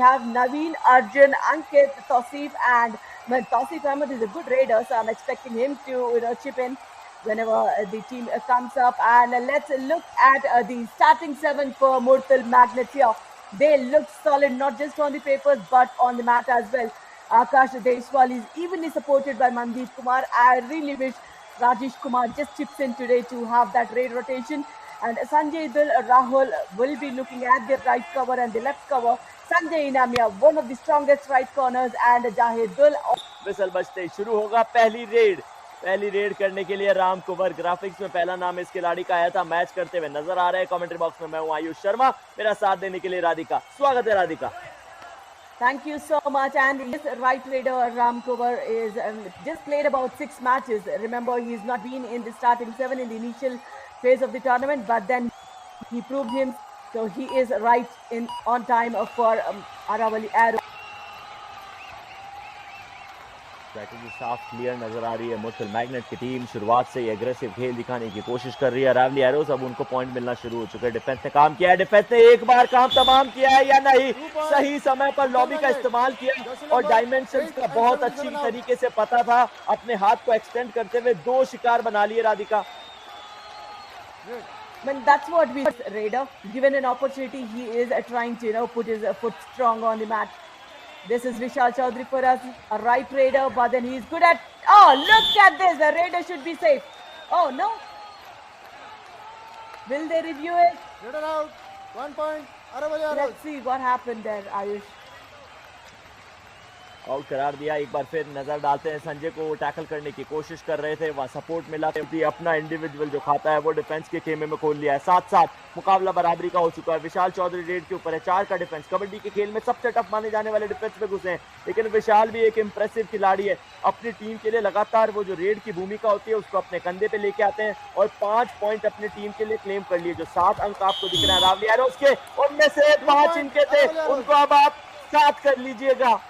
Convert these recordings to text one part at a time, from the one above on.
have Naveen, Arjun, Ankit, Tausif, and well, Tausif Ahmed is a good raider, so I'm expecting him to chip in whenever the team comes up. And let's look at the starting seven for Murtal Magnets here. They look solid not just on the papers but on the mat as well. Akash Deshwal is evenly supported by Mandeep Kumar. I really wish Rajesh Kumar just chips in today to have that raid rotation. And Sanjay Dul, Rahul will be looking at the right cover and the left cover. Sanjay Inamia, one of the strongest right corners, and Jahid Dul. Whistle बजते शुरू होगा पहली red करने के लिए राम कुंवर। Graphics में पहला नाम इस खिलाड़ी का आया था, मैच करते हुए नजर आ रहे हैं। कमेंट्री बॉक्स में मैं हूं आयुष शर्मा, मेरा साथ देने के लिए राधिका। स्वागत है Radhika. Thank you so much. And this right raider Ram Kumar is just played about 6 matches. Remember, he's not been in the starting 7 in the initial phase of the tournament, but then he proved him. So he is right in on time for Aravali Arrow. Strategy साफ clear नजर आ रही है। मुर्तल magnet की team शुरुआत से ही aggressive खेल दिखाने की कोशिश कर रही है। अरावली एरोज अब उनको पॉइंट मिलना शुरू हो चुके हैं। डिफेंस ने काम किया है, डिफेंस ने एक बार काम तमाम किया है या नहीं, सही समय पर लॉबी का इस्तेमाल किया और डायमेंशंस का बहुत अच्छी तरीके से पता था, अपने हाथ को एक्सटेंड करते हुए 2 शिकार बना लिए Radhika. Well, that's what we raider. Given an opportunity, he is trying to put his foot strong on the mat. This is Vishal Chaudhary for us, a right raider, but then he's good at. Oh, look at this! The raider should be safe. Oh no! Will they review it? Raider out. 1 point. Let's see what happened there, Ayush. Out करार दिया। एक बार फिर नजर डालते हैं, संजय को tackle करने की कोशिश कर रहे थे, वहां सपोर्ट मिला, अपना इंडिविजुअल जो खाता है वो डिफेंस के खेमे में खोल लिया है। साथ साथ मुकाबला बराबरी का हो चुका है। विशाल चौधरी रेड के ऊपर है, 4 का डिफेंस। कबड्डी के खेल में सबसे टफ माने जाने वाले डिफेंस में घुसे हैं, लेकिन विशाल भी एक इंप्रेसिव खिलाड़ी है। अपनी टीम के लिए लगातार वो जो रेड की भूमिका होती है उसको अपने कंधे पे लेके आते हैं और 5 पॉइंट अपनी टीम के लिए क्लेम कर लिए। जो 7 अंक आपको दिख रहे हैं रावली एरोज के, उनमें से 5 इनके थे, उनको अब आप 7 कर लीजिएगा।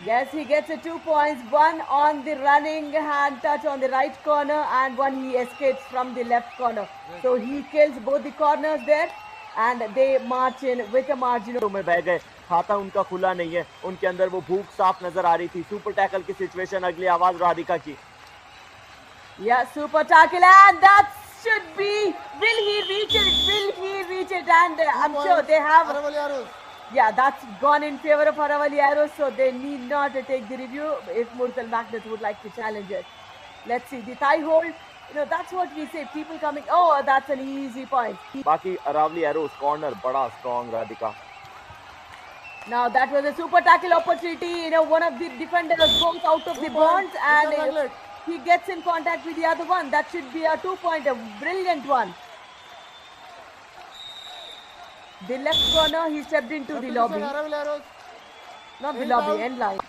Yes, he gets 2 points, 1 on the running hand touch on the right corner and 1 he escapes from the left corner. So he kills both the corners there and they march in with a margin. में बह गए, खाता उनका खुला नहीं है, उनके अंदर वो भूख साफ नजर आ रही थी। सुपर टैकल की सिचुएशन, अगली आवाज राधिका की। Yeah, super tackle and that should be. Will he reach it? Will he reach it? And I'm sure they have. Yeah, that's gone in favor of Aravali Arrows, so they need not take the review if Murtal Magnets would like to challenge it. Let's see, the thigh hold, that's what we say, people coming, oh, that's an easy point. Baki Aravali Arrows corner, bada strong Radhika. Now that was a super tackle opportunity, one of the defenders goes out of the bonds and he gets in contact with the other one. That should be a 2-point, a brilliant one. The left corner, he stepped into the lobby. Not the lobby, end line.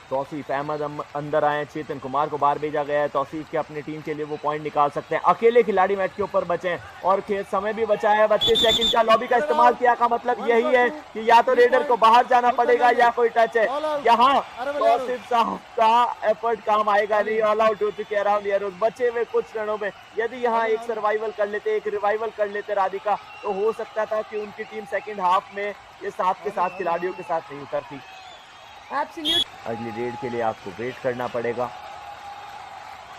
Tausif Ahmad अंदर आए, चेतन कुमार को बाहर भेजा गया है। तौसीफ के अपनी team के लिए वो पॉइंट निकाल सकते हैं। अकेले खिलाड़ी मैच के ऊपर बचे हैं और समय भी बचा है। 32 सेकंड का लॉबी का इस्तेमाल किया का मतलब यही है कि या तो रेडर को बाहर जाना पड़ेगा या कोई टच है। यहाँ तौसीफ साहब का एफर्ट काम आएगा नहीं। ऑल आउट हो चुके हैं। बचे हुए कुछ रनों में यदि यहाँ एक सर्वाइवल कर लेते, एक रिवाइवल कर लेते राधिका, तो हो सकता था कि उनकी टीम सेकेंड हाफ में ये 7 के 7 खिलाड़ियों के साथ नहीं उतरती। अगली रेड के लिए आपको वेट करना पड़ेगा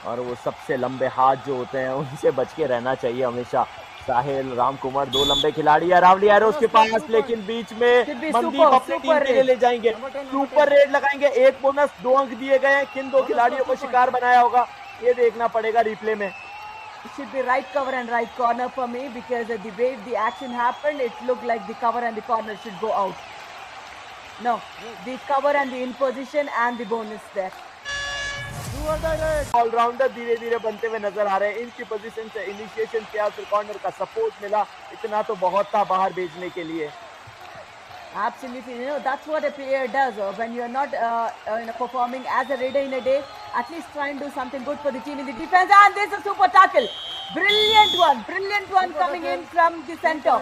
और वो सबसे लंबे हाथ जो होते हैं उनसे बच के रहना चाहिए हमेशा। साहिल, राम कुमार, 2 लंबे खिलाड़ी है रावली एरोज के पास, लेकिन बीच में मनदीप अपनी टीम के लिए ले जाएंगे। सुपर रेड लगाएंगे, 1 बोनस, 2 अंक दिए गए हैं। किन 2 खिलाड़ियों को शिकार बनाया होगा ये देखना पड़ेगा रिप्ले में। It should be right cover and right corner for me because the way the action happened, it looked like the cover and the corner should go out. No, the cover and the in position and the bonus there. Allrounder धीरे धीरे बनते हुए नजर आ रहे हैं। इनकी position से initiation किया, फिर कॉर्नर का सपोर्ट मिला, इतना तो बहुत था बाहर भेजने के लिए। Absolutely, that's what a player does. When you're not performing as a raider in a day, at least try and do something good for the team in the defense. And there's a super tackle. Brilliant one coming in from the center.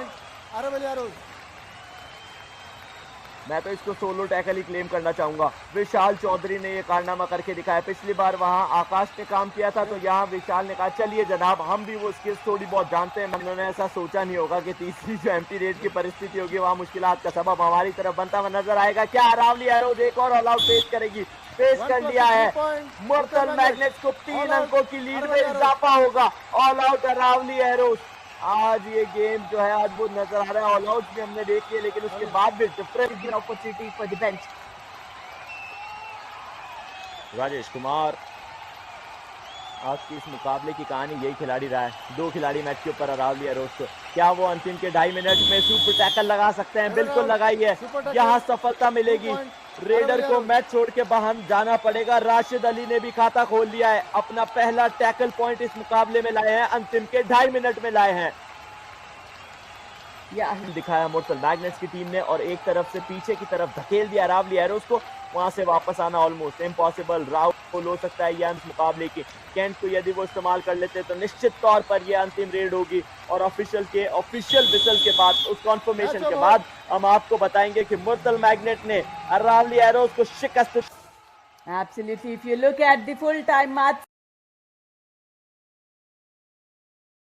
मैं तो इसको solo tackle ही claim करना चाहूंगा। विशाल चौधरी ने ये कारनामा करके दिखाया। पिछली बार वहां आकाश ने काम किया था, तो यहाँ विशाल ने कहा चलिए जनाब, हम भी वो स्किल्स थोड़ी बहुत जानते हैं। उन्होंने ऐसा सोचा नहीं होगा कि तीसरी जो एम्प्टी रेड की परिस्थिति होगी वहां मुश्किलात का सबब हमारी तरफ बनता हुआ नजर आएगा। क्या अरावली एरोज एक और ऑल आउट पेश करेगी? पेश कर लिया है। मुर्तल मैग्नेट्स को 3 अंकों की लीड में इजाफा होगा। All out Aravali Arrows. आज ये गेम जो है अद्भुत नजर आ रहा है। ऑल आउट भी हमने देख लिया, लेकिन उसके बाद भी different opportunity for the bench. Rajesh Kumar, आज की इस मुकाबले की कहानी यही खिलाड़ी रहा है। 2 खिलाड़ी मैच के ऊपर अरावली एरोज को। क्या वो अंतिम के 2.5 मिनट में सुपर टैकल लगा सकते हैं? बिल्कुल लगाई है। यहाँ सफलता मिलेगी। रेडर को मैच छोड़ के बाहर जाना पड़ेगा। राशिद अली ने भी खाता खोल लिया है। अपना पहला टैकल पॉइंट इस मुकाबले में लाए हैं, अंतिम के 2.5 मिनट में लाए हैं। दिखाया मुर्तल मैग्नेट्स की टीम ने, और एक तरफ से पीछे की तरफ धकेल दिया अरावली एरोज को। वहां से वापस आना ऑलमोस्ट इम्पॉसिबल। राहुल हो सकता है यह मुकाबले की। केंट को यदि वो इस्तेमाल कर लेते तो निश्चित तौर पर यह अंतिम रेड होगी, और ऑफिशियल विसल के बाद, उस कॉन्फर्मेशन के बाद हम आपको बताएंगे कि मुर्तल मैग्नेट ने अरावली एरोज को शिकस्त। Absolutely. If you look at the full time match